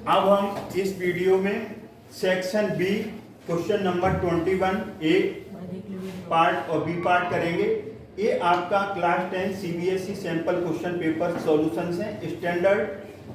अब हम इस वीडियो में सेक्शन बी क्वेश्चन नंबर 21 ए पार्ट और बी पार्ट करेंगे। ये आपका class 10 CBSE sample question paper solutions हैं स्टैंडर्ड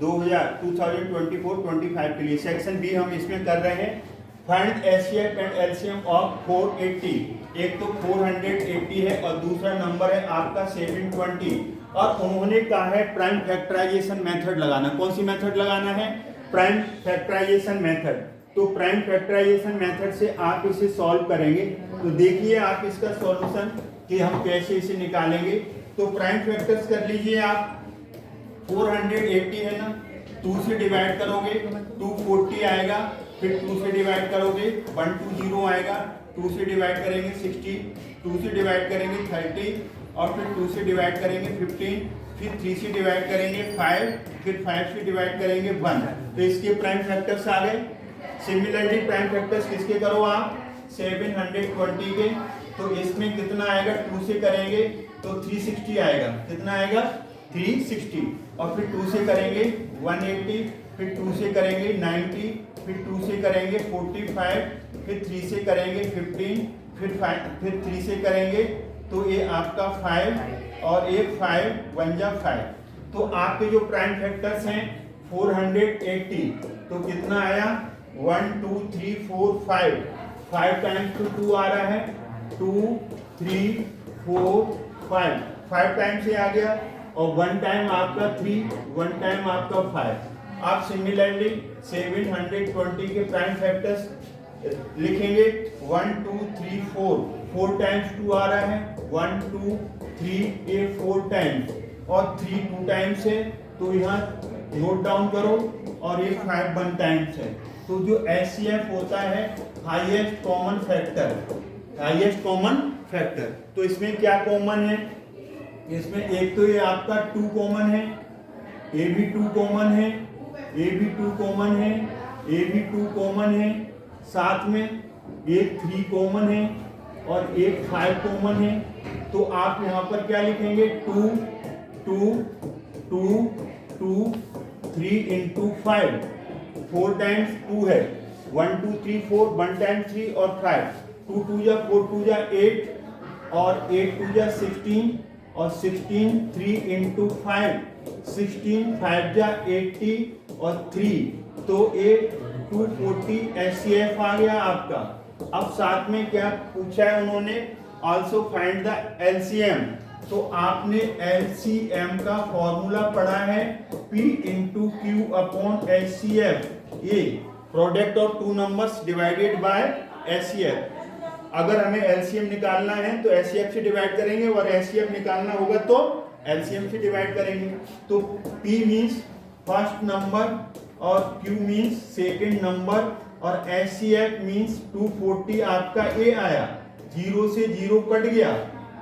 2024-25 के लिए। सेक्शन बी हम इसमें कर रहे हैं find HCF and LCM of 480। एक तो 480 है और दूसरा नंबर है आपका 720 और उन्होंने कहा है प्राइम फैक्टराइजेशन मेथड लगाना। कौन सी मेथड लगाना है? Prime factorization method. तो प्राइम फैक्टराइजेशन मेथड से आप इसे सॉल्व करेंगे। तो देखिए आप इसका सॉल्यूशन कि हम कैसे इसे निकालेंगे। तो प्राइम फैक्टर्स कर लीजिए आप। 480 है ना, 2 से डिवाइड करोगे 240 आएगा, फिर 2 से डिवाइड करोगे 120 आएगा, 2 से डिवाइड करेंगे 60, 2 से डिवाइड करेंगे 30 और फिर 2 से डिवाइड करेंगे 15, फिर 3 से डिवाइड करेंगे 5, फिर 5 से डिवाइड करेंगे 1। तो इसके प्राइम फैक्टर्स आ गए। सिमिलरली प्राइम फैक्टर्स किसके करो आप? 720 के। तो इसमें कितना आएगा? 2 से करेंगे तो 360 आएगा। कितना आएगा? 360। और फिर 2 से करेंगे 180, फिर 2 से करेंगे 90, फिर 2 से करेंगे 45, फिर 3 से करेंगे 15, फिर 3 से करेंगे तो ये आपका 5 और एक 5 1 जा 5। तो आपके जो प्राइम फैक्टर्स हैं 480, तो कितना आया? 1 2 3 4 5 टाइम्स तो 2 आ रहा है, 2 3 4 5 टाइम्स से आ गया और 1 टाइम आपका 3, 1 टाइम आपका 5। आप सिमिलरली 720 के प्राइम फैक्टर्स लिखेंगे 1 2 3 4 टाइम्स 2 आ रहा है, 1 2 3 ये 4 टाइम्स और 3 2 टाइम्स है। तो यहाँ नोट डाउन करो और ये 5 1 टाइम्स है। तो जो एचसीएफ होता है highest common factor, highest common factor. तो इसमें क्या कॉमन है? इसमें एक तो ये आपका 2 कॉमन है, ए भी 2 कॉमन है, ए भी 2 कॉमन है, ए भी 2 कॉमन है, साथ में एक 3 कॉमन है और एक 5 कॉमन है। तो आप यहाँ पर क्या लिखेंगे? 2 2 2 2 3 इंटू 5, 4 टाइम्स 2 है, 1 2 3 4, 1 टाइम 3 और 5, 2 2 जा 4 2 जा 8 और 8 2 जा 16 और 16 3 इंटू 5, 16 5 जा 80 और 3। तो ये 240 एचसीएफ आ गया आपका। अब साथ में क्या पूछा है उन्होंने? Also find the LCM. तो आपने एलसीएम का फॉर्मूला पढ़ा है P into Q upon HCF, ये product of 2 numbers divided by HCF. अगर हमें एलसीएम निकालना है तो एचसीएफ से डिवाइड करेंगे और एचसीएफ निकालना होगा तो एलसीएम से डिवाइड करेंगे। तो P मीन्स फर्स्ट नंबर और Q मीन्स सेकंड नंबर और एचसीएफ मीन्स 240 आपका ए आया, 0 से 0 कट गया,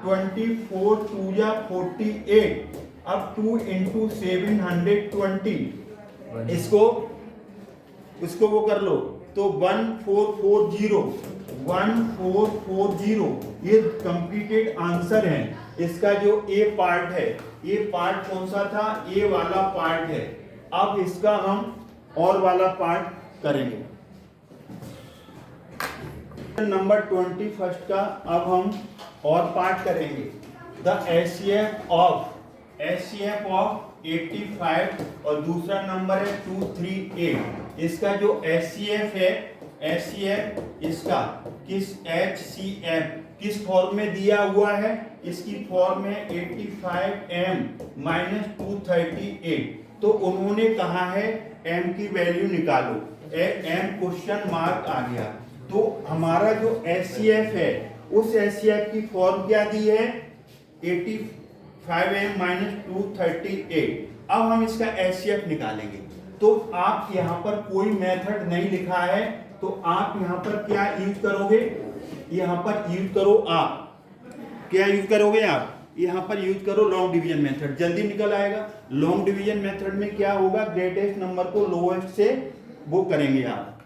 24 2 जा 48। अब 2 इंटू 720 इसको वो कर लो तो 1440 ये कंप्लीटेड आंसर है। इसका जो ए पार्ट है, ये पार्ट कौन सा था? ए वाला पार्ट है। अब इसका हम और वाला पार्ट करेंगे। नंबर 21 का अब हम और पार्ट करेंगे। द एचसीएफ ऑफ 85 और दूसरा नंबर है 238। इसका जो एचसीएफ है, एचसीएफ इसका किस एचसीएफ किस फॉर्म में दिया हुआ है? इसकी फॉर्म है 85m माइनस 238। तो उन्होंने कहा है m की वैल्यू निकालो, m क्वेश्चन मार्क आ गया। तो हमारा जो एचसीएफ है उस एचसीएफ की फॉर्म क्या दी है? 85m minus 238। अब हम इसका एचसीएफ निकालेंगे। तो आप यहाँ पर कोई मेथड नहीं लिखा है, तो आप यहाँ पर क्या यूज करोगे? यहाँ पर यूज करो आप, क्या यूज करोगे आप? यहाँ पर यूज करो लॉन्ग डिवीजन मेथड, जल्दी निकल आएगा। लॉन्ग डिवीजन मेथड में क्या होगा? ग्रेटेस्ट नंबर को लोएस्ट से वो करेंगे, आप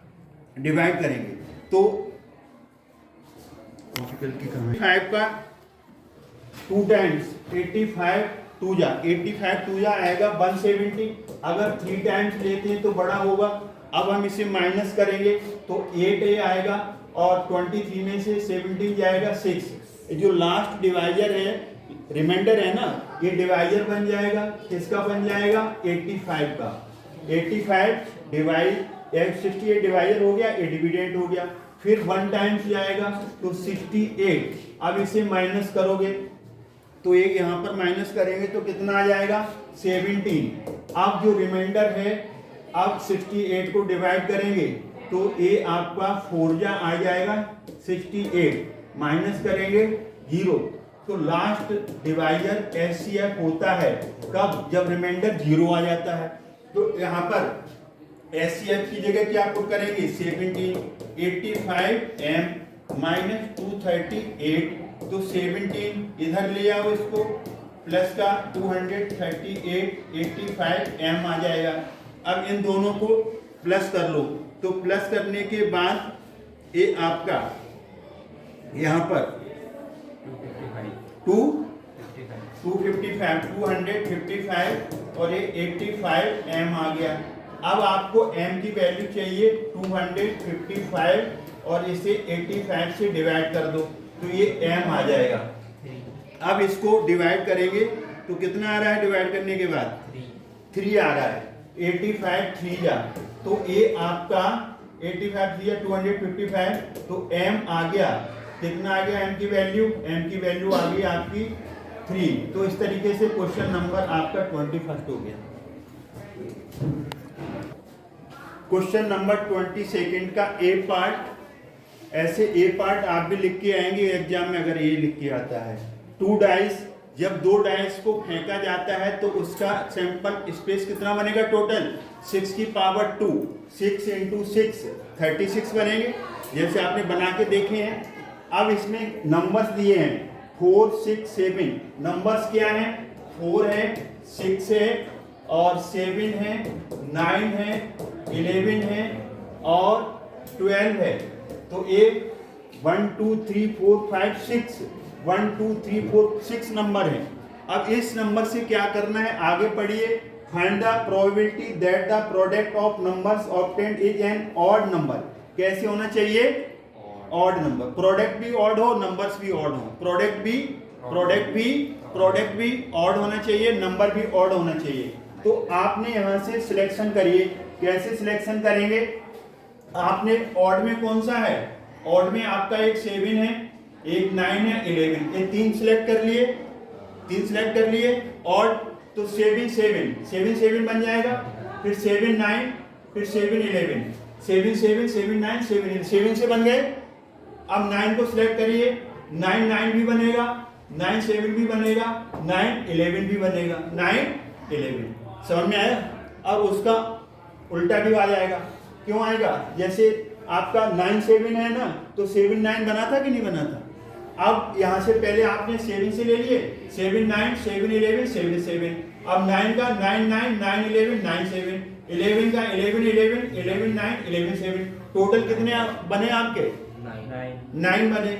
डिवाइड करेंगे। तो 5 का 2 टाइम्स 85 टू जा 85 टू जा आएगा 170। अगर 3 टाइम्स लेते हैं तो बड़ा होगा। अब हम इसे माइनस करेंगे तो 8a आएगा और 23 में से 17 जाएगा 6। जो लास्ट डिवाइजर है, रिमाइंडर है ना, ये डिवाइजर बन जाएगा। किसका बन जाएगा? 85 का। 85 डिवाइड 68 डिवाइजर हो गया, ये डिविडेंड हो गया। फिर 1 टाइम्स जाएगा तो 68। अब इसे माइनस करोगे तो एक यहाँ पर माइनस करेंगे तो कितना आ जाएगा? 17। अब जो रिमाइंडर है, अब 68 को डिवाइड करेंगे तो ये आपका 4 जा आ जाएगा 68, माइनस करेंगे 0। तो लास्ट डिवाइजर एचसीएफ होता है कब? जब रिमाइंडर 0 आ जाता है। तो यहाँ पर एचसीएफ की जगह क्या पुट करेंगे? 17 85m माइनस 238। तो 17 इधर ले आओ इसको, प्लस का 238 85m आ जाएगा। अब इन दोनों को प्लस कर लो। तो प्लस करने के बाद ये आपका यहाँ पर 255 और ये 85m आ गया। अब आपको m की वैल्यू चाहिए 255 और इसे 85 से डिवाइड कर दो तो ये m आ जाएगा। अब इसको डिवाइड करेंगे तो कितना आ रहा है? डिवाइड करने के बाद 3 आ रहा है। 85 3 जा, तो ये आपका 85 3 जा 255, तो m आ गया। कितना आ गया m की वैल्यू? m की वैल्यू आ गई आपकी 3। तो इस तरीके से क्वेश्चन नंबर आपका 21 हो गया। क्वेश्चन नंबर 22 का ए पार्ट। ऐसे ए पार्ट आप भी लिख के आएंगे एग्जाम में, अगर ये लिख के आता है। 2 डाइस, जब 2 डाइस को फेंका जाता है तो उसका सैंपल स्पेस कितना बनेगा? टोटल 6 की पावर 2, 6 इंटू 6 36 बनेंगे, जैसे आपने बना के देखे हैं। अब इसमें नंबर्स दिए हैं 4 6 7। नंबर्स क्या हैं? 4 है, 6 है और 7 है, 9 है, 11 है और 12 है। तो एक 1 2 3 4 5 6 1 2 3 4 6 नंबर है। अब इस नंबर से क्या करना है? आगे पढ़िए। Find the probability that the product of numbers obtained is an odd number. कैसे होना चाहिए? Odd number. प्रोडक्ट भी ऑड हो, नंबर्स भी ऑड हो। प्रोडक्ट भी ऑड होना चाहिए, नंबर भी ऑड होना चाहिए। तो आपने यहाँ से सिलेक्शन करिए। कैसे सिलेक्शन करेंगे? आपने ऑड में कौन सा है? ऑड में आपका एक 7 है, एक 9 है, 11, ये 3 सिलेक्ट कर लिए। ऑड तो 7 7 बन जाएगा, फिर 7 9, फिर 7 11, 7 7 7 9 7 से बन गए। अब 9 को सिलेक्ट करिए, 9 9 भी बनेगा, 9 7 भी बनेगा, 9 11 भी बनेगा, 9 11। समझ में आया? अब उसका उल्टा भी आ जाएगा। क्यों आएगा? जैसे आपका 9 7 है ना, तो 7 9 बना था कि नहीं बना था? अब यहाँ से पहले आपने 7 से ले लिए, 7 9 7 11 7 7। अब 9 का 9 9 9 11 9 7, 11 का 11 11 11 9 11 7। टोटल कितने बने आपके? 9 बने।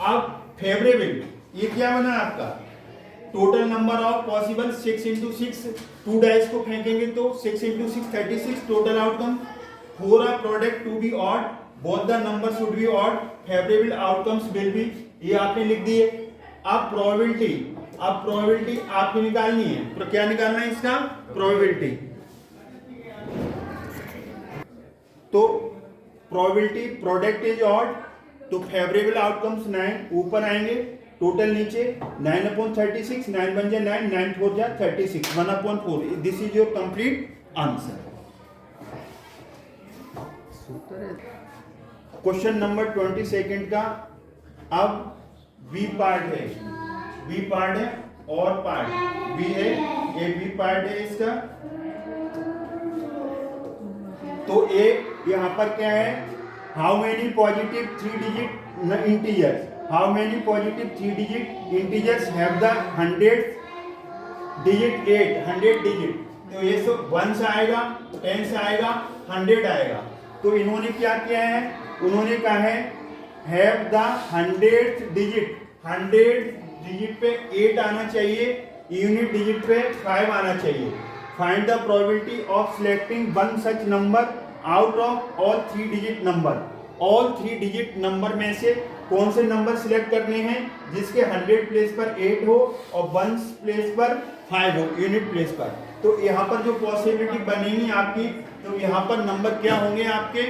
अब फेवरेबल, ये क्या बना आपका? Total number of possible 6 into 6। 2 dice को फेंकेंगे तो 6 into 6 36 total outcome. For a product to be odd, both the numbers should be odd. Favorable outcomes will be, ये आपने लिख दिए। अब प्रोबेबिलिटी आपको निकालनी है। क्या निकालना है इसका? प्रोबेबिलिटी। तो प्रोबेबिलिटी प्रोडक्ट इज ऑड, तो फेवरेबल आउटकम्स 9 ऊपर आएंगे, टोटल नीचे 9/36, 9 बन जाए 9, 9 4 जा 36, 1/4। This is your complete answer. Question number 22 का अब बी पार्ट है और पार्ट बी है, ये बी पार्ट है इसका। तो एक यहाँ पर क्या है? How many positive 3 digit integers, how many positive 3 digit integers have the 100 digit 100 digit. तो ये सब 1 आएगा, 10 आएगा, 100 आएगा। तो इन्होंने क्या किया है? उन्होंने कहा है have the 100th digit, 100 digit पे 8 आना चाहिए यूनिट डिजिट पे 5 आना चाहिए। Find the probability of selecting one such number out of all 3 digit number. All 3 digit number में से कौन से नंबर सिलेक्ट करने हैं जिसके 100 प्लेस पर 8 हो और 1 प्लेस पर 5 हो यूनिट प्लेस पर। तो यहाँ पर जो पॉसिबिलिटी बनेगी आपकी, तो यहाँ पर नंबर क्या होंगे आपके,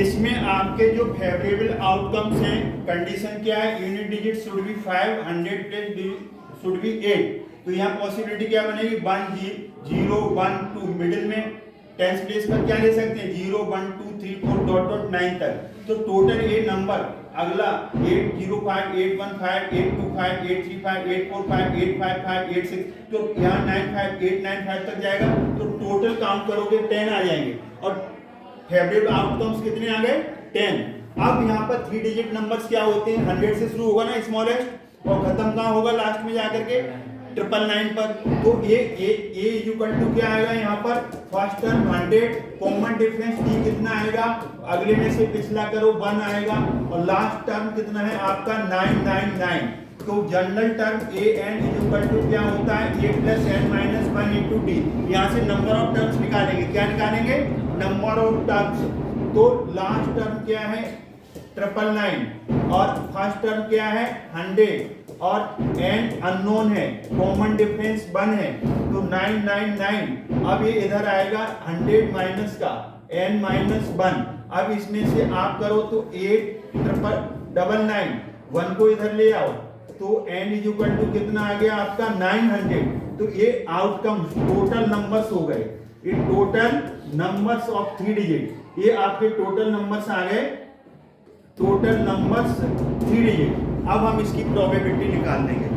इसमें आपके जो फेवरेबल आउटकम्स हैं, कंडीशन क्या है, unit digit should be 5, 100 place should be 8। तो यहाँ पॉसिबिलिटी क्या बनेगी, 1 0 1 2 मिडिल में 10 प्लेस पर क्या ले सकते हैं 0 1 2 3 4 डॉट डॉट 9 तक। तो टोटल ये नंबर अगला 805 815 825 835 845 855 86, तो यहाँ 95895 तक जाएगा। तो टोटल काउंट करोगे 10 आ जाएंगे और फेवरेट आउटकम्स कितने आ गए 10। अब यहाँ पर 3 डिजिट नंबर्स क्या होते हैं, 100 से शुरू होगा ना स्मॉलेस्ट और खत्म कहाँ होगा लास्ट में जाकर के 999 पर। तो ये इक्वल टू क्या आएगा यहाँ पर, first term 100, common difference D कितना आएगा, अगले में से पिछला करो 1 आएगा और लास्ट टर्म कितना है आपका 999। तो general term A N equal to क्या होता है A plus N minus 1 into D. यहाँ से नंबर ऑफ टर्म्स निकालेंगे, क्या निकालेंगे, नंबर ऑफ टर्म्स। तो लास्ट टर्म क्या है 999 और फर्स्ट टर्म क्या है 100 और n अननोन है, कॉमन डिफरेंस 1 है, तो 999। अब ये इधर आएगा 100 माइनस का n माइनस 1। अब इसमें से आप करो तो 899 1 को इधर ले आओ तो n इज इक्वल टू कितना आ गया आपका 900। तो ये आउटकम टोटल नंबर्स हो गए, ये टोटल नंबर्स ऑफ 3 डिजिट, ये आपके टोटल नंबर्स आ गए, टोटल नंबर्स 3 डिजिट। अब हम इसकी प्रोबेबिलिटी निकाल देंगे।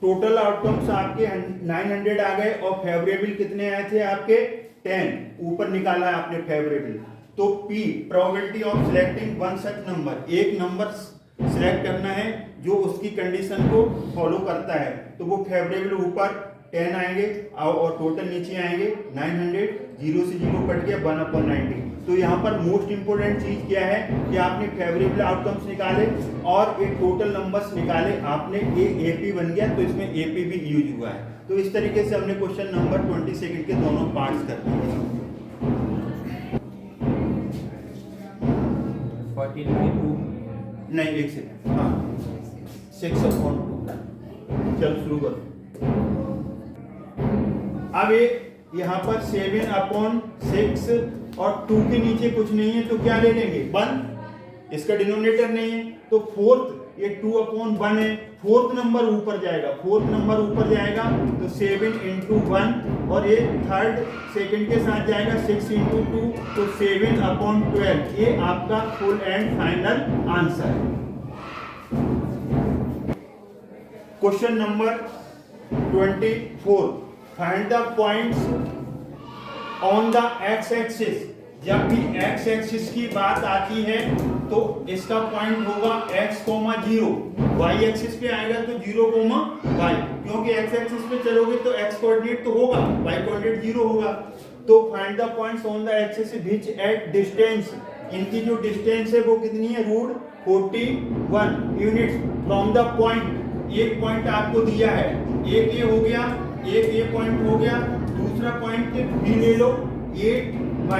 टोटल आउटकम्स आपके 900 आ गए और फेवरेबल कितने आए थे आपके 10, ऊपर निकाला है आपने फेवरेबल। तो P probability of selecting one such number, एक नंबर सिलेक्ट करना है जो उसकी कंडीशन को फॉलो करता है, तो वो फेवरेबल ऊपर 10 आएंगे और टोटल नीचे आएंगे 900, 0 से 0 कट गया 1/90। तो यहाँ पर मोस्ट इंपोर्टेंट चीज क्या है कि आपने फेवरेबल आउटकम्स निकाले और ये टोटल नंबर्स निकाले, आपने ये एपी बन गया, तो इसमें एपी भी यूज हुआ है। तो इस तरीके से हमने क्वेश्चन नंबर 22 के दोनों पार्ट्स कर दिए। 14 नहीं एक सेकंड, हाँ 6/2। चल शुरू करो। अब ये यहाँ पर 7/6 और 2 के नीचे कुछ नहीं है तो क्या ले लेंगे 1, इसका डिनोमिनेटर नहीं है तो फोर्थ, ये 2/1 है, फोर्थ नंबर ऊपर जाएगा, फोर्थ नंबर ऊपर जाएगा तो 7 into 1 और ये थर्ड सेकंड के साथ जाएगा 6 into 2 तो 7/12। ये आपका फुल एंड फाइनल आंसर है। Question number 24, find the points on the x axis. जब भी एक्स एक्सिस की बात आती है तो इसका पॉइंट होगा x, 0, y एक्सिस पे आएगा तो 0, y, क्योंकि x एक्सिस पे चलोगे तो x कोऑर्डिनेट तो होगा, y कोऑर्डिनेट 0 होगा। तो find the points on the axis which at distance, इनकी जो डिस्टेंस है वो कितनी है √41 यूनिट्स फ्रॉम द पॉइंट। एक पॉइंट आपको दिया है, एक ये हो गया, एक ये पॉइंट हो गया, दूसरा पॉइंट बी ले लो 8 -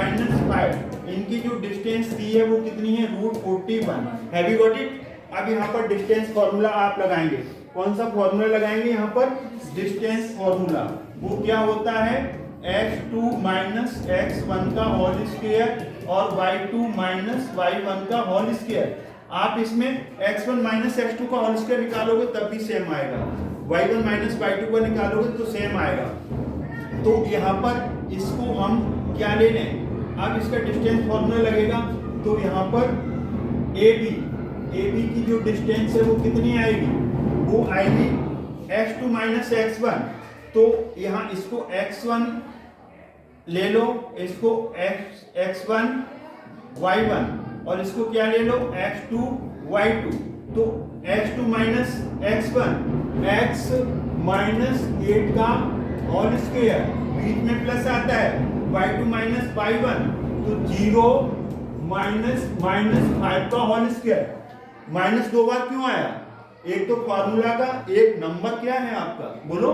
5, इनकी जो डिस्टेंस दी है वो कितनी है √41। Have you got it. अब यहाँ पर डिस्टेंस फॉर्मूला आप लगाएंगे, कौन सा फॉर्मूला लगाएंगे यहाँ पर, डिस्टेंस फॉर्मूला। वो क्या होता है x2 - x1 का होल स्क्वायर और y2 - y1 का होल स्क्वायर। आप इसमें x1 - x2 का होल स्क्वायर निकालोगे तब भी सेम आएगा, y1 - y2 का निकालोगे तो सेम आएगा। तो यहाँ पर इसको हम क्या ले लें, अब इसका डिस्टेंस फॉर्मूला लगेगा तो यहाँ पर AB की जो डिस्टेंस है वो कितनी आएगी, वो आएगी x2 - x1। तो यहाँ इसको x1 ले लो, इसको x1 y1 और इसको क्या ले लो x2 y2। तो x2 - x1 x - 8 का होल स्क्वायर, बीच में प्लस आता है, y2 - y1 तो 0 - 5 का होल स्क्वायर, माइनस 2 बार क्यों आया? एक तो फॉर्मूला का एक नंबर क्या है आपका, बोलो,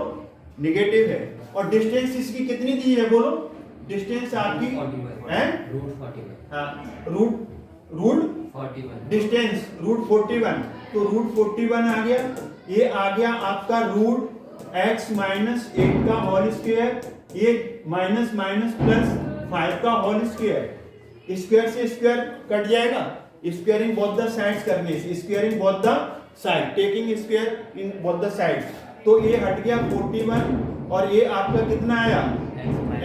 निगेटिव है। और डिस्टेंस इसकी कितनी दी है, बोलो, डिस्टेंस आपकी है रूट 41 डिस्टेंस रूट 41, तो रूट 41 आ गया। ये आ गया आपका रूट x माइनस 8 का होल स्क्वायर, ये माइनस माइनस प्लस 5 का होल स्क्वायर। स्क्वायर से स्क्वायर कट जाएगा, स्क्वायरिंग बोथ द साइड्स करने से, squaring both the side, taking square in both the sides. तो ये हट गया 41 और ये आपका कितना आया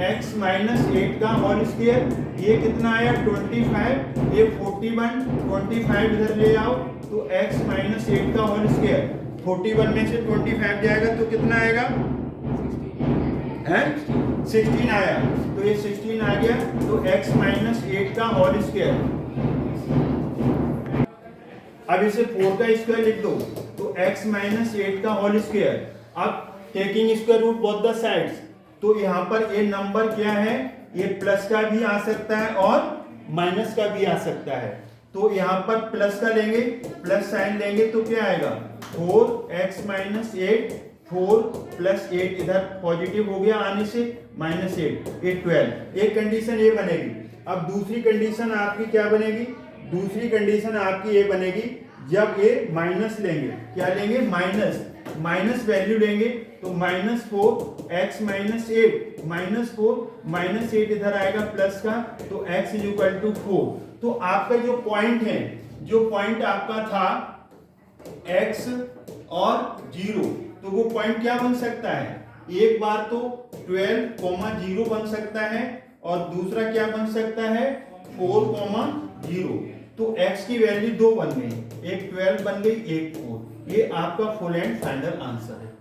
x माइनस 8 का होल स्क्वायर, ये कितना आया 25, ये 41 25 इधर ले आओ तो x माइनस 8 का होल स्क्वायर, 41 में से 25 जाएगा तो कितना आएगा है 16 आया, तो ये 16 आ गया, तो x माइनस 8 का होल स्क्वायर। अब इसे 4 का स्क्वायर लिख दो, तो x माइनस 8 का होल स्क्वायर। अब taking square root both the sides, तो यहाँ पर ये नंबर क्या है, ये प्लस का भी आ सकता है और माइनस का भी आ सकता है। तो यहाँ पर प्लस का लेंगे, प्लस साइन लेंगे तो क्या आएगा 4x माइनस 8, 4 प्लस 8 इधर पॉजिटिव हो गया आने से माइनस 8, ये 12। एक कंडीशन ये बनेगी। अब दूसरी कंडीशन आपकी क्या बनेगी, दूसरी कंडीशन आपकी ये बनेगी जब ये माइनस लेंगे, क्या लेंगे माइनस वैल्यू लेंगे, तो minus 4x minus 8 minus 4 minus 8 इधर आएगा प्लस का, तो x इज इक्वल टू 4। तो आपका जो पॉइंट है, जो पॉइंट आपका था x और 0, तो वो पॉइंट क्या बन सकता है, एक बार तो 12,0 बन सकता है और दूसरा क्या बन सकता है 4,0। तो x की वैल्यू 2 बन गई, एक 12 बन गई, एक 4। ये आपका फुल एंड फाइनल आंसर है।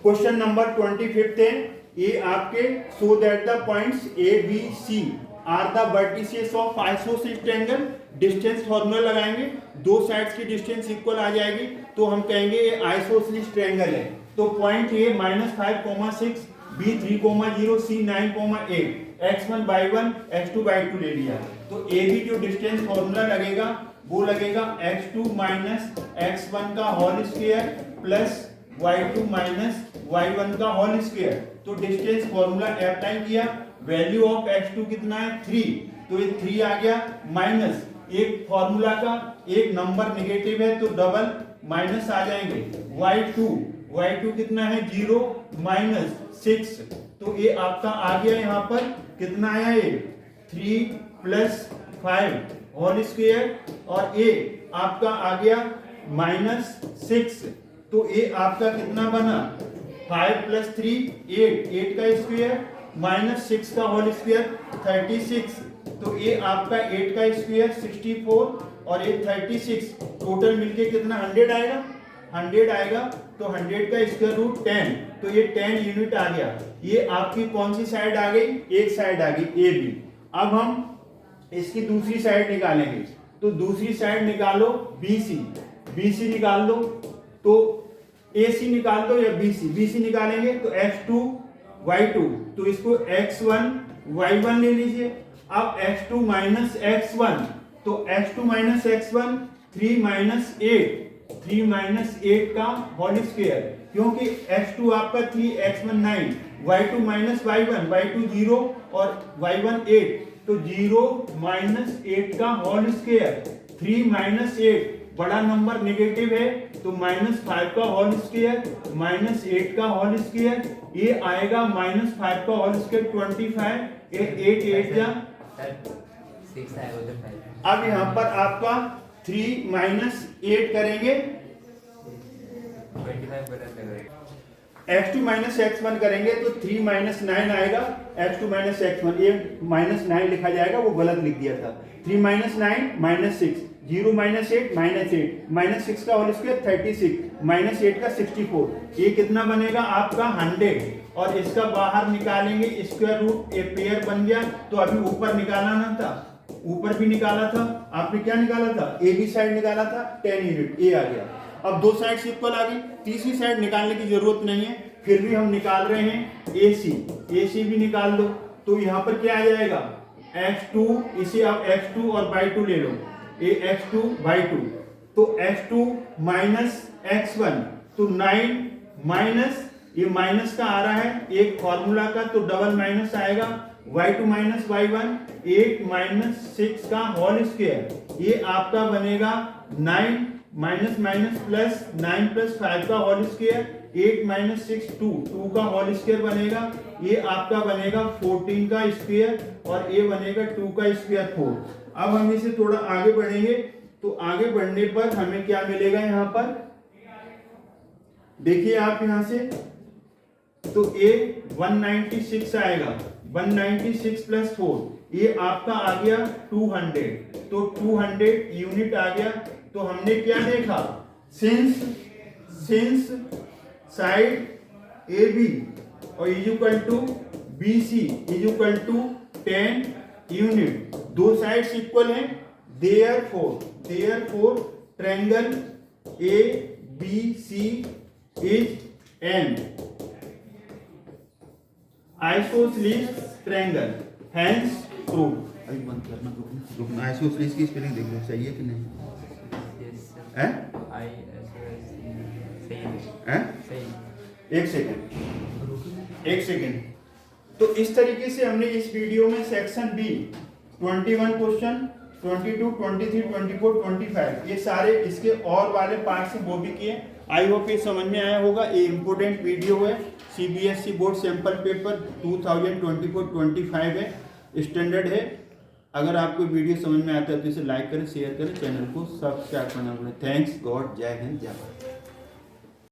क्वेश्चन नंबर 25 है, ये आपके so that the points A B C are the vertices of isosceles triangle. Distance formula लगाएंगे, दो साइड्स की डिस्टेंस इक्वल आ जाएगी तो हम कहेंगे ये आइसोसेलेस ट्रायंगल है। तो point A -5,6, B 3,0, C 9,8, x1 by 1 x2 by 2 ले लिया। तो ए बी जो डिस्टेंस फॉर्मूला लगेगा वो लगेगा x2 माइनस x1 का whole square plus y2 minus y1 का होल स्क्वायर। तो डिस्टेंस फॉर्मूला अप्लाई किया, वैल्यू ऑफ x2 कितना है 3, तो ये 3 आ गया, माइनस एक फॉर्मूला का एक नंबर नेगेटिव है तो डबल माइनस आ जाएंगे, y2 कितना है 0 माइनस 6, तो ये आपका आ गया यहाँ पर कितना आया, ये 3 प्लस 5 होल स्क्वायर और ये आपका आ गया -6, तो ये आपका कितना बना 5 प्लस 3 8 का स्क्वायर माइनस 6 का होल स्क्वायर 36, तो ये आपका 8 का स्क्वायर 64 और ये 36 टोटल मिलके कितना 100 आएगा, 100 आएगा, तो 100 का स्क्वायर रूट 10, तो ये 10 यूनिट आ गया। ये आपकी कौन सी साइड आ गई, एक साइड आ गई ए बी। अब हम इसकी दूसरी साइड निकालेंगे, तो दूसरी साइड निकालो BC निकाल दो, तो AC निकाल दो या BC निकालेंगे तो x2 y2, तो इसको x1 y1 ले लीजिए। अब x2 माइनस x1, तो x2 माइनस x1 3 माइनस 8 का होल स्क्वायर, क्योंकि x2 आपका 3 x1 9, y2 माइनस y2 0 और y1 8, तो 0 माइनस 8 का होल स्क्वायर, 3 माइनस 8 बड़ा नंबर नेगेटिव है तो -5 का होल स्क्वायर माइनस 8 का होल स्क्वायर, ये आएगा -5 का होल स्क्वायर 25, ये 8 जा 6 आएगा। अब यहाँ पर आपका 3 माइनस 8 करेंगे, x2 माइनस x1 करेंगे तो 3 माइनस 9 आएगा, x2 माइनस x1, ये -9 लिखा जाएगा, वो गलत लिख दिया था। 3 माइनस 9 माइनस 6, 0 माइनस 8 माइनस 6 का होल स्क्वायर 36, माइनस 8 का 64, ये कितना बनेगा आपका 100, और इसका बाहर निकालेंगे स्क्वायर रूट, ए पेयर बन गया। तो अभी ऊपर निकाला ना था, ऊपर भी निकाला था आपने, क्या निकाला था ए बी साइड निकाला था 10 यूनिट, ये आ गया। अब दो साइड इक्वल आ गई, तीसरी साइड निकालने की जरूरत नहीं है, फिर भी हम निकाल रहे हैं AC भी निकाल दो, तो यहाँ पर क्या आ जाएगा x2, इसे आप x2 और बाई 2 ले लो, ये x2 बाई 2, तो x2 माइनस x1, तो 9 माइनस, ये माइनस का आ रहा है एक फॉर्मूला का, तो डबल माइनस आएगा, y2 माइनस y1, 8 माइनस 6 का होल स्क्वायर, ये आपका बनेगा 9 माइनस माइनस प्लस 9 प्लस 5 का होल स्क्वायर, 8 माइनस 6 2 का होल स्क्वायर बनेगा, ये आपका बनेगा 14 का स्क्वायर और ये बनेगा 2 का स्क्वायर 4। अब हम इसे थोड़ा आगे बढ़ेंगे, तो आगे बढ़ने पर हमें क्या मिलेगा यहाँ पर, देखिए आप यहाँ से, तो ये 196 आएगा, 196 प्लस 4, ये आपका आ गया 200, तो 200 यूनिट आ गया। तो हमने क्या देखा, सिंस साइड ए बी और is equal to B C is equal to 10 unit, दो साइड्स इक्वल हैं, therefore triangle A B C is an isosceles triangle, hence prove. अभी बंद करना, रुकना, आइसोसेलेस की स्पेलिंग देख लो, सही है कि नहीं है? एक सेकेंड। तो इस तरीके से हमने इस वीडियो में सेक्शन बी 21 क्वेश्चन, 22, 23, 24, 25 ये सारे इसके और वाले पार्ट से वो भी किए। आई होप ये समझ में आया होगा। ये इम्पोर्टेंट वीडियो है, सीबीएसई बोर्ड सैंपल पेपर 2024-25 है, स्टैंडर्ड है। अगर आपको वीडियो समझ में आता है तो इसे लाइक करें, शेयर करें, चैनल को सब्सक्राइब करना भूलें। थैंक्स गॉड, जय हिंद, जय भारत।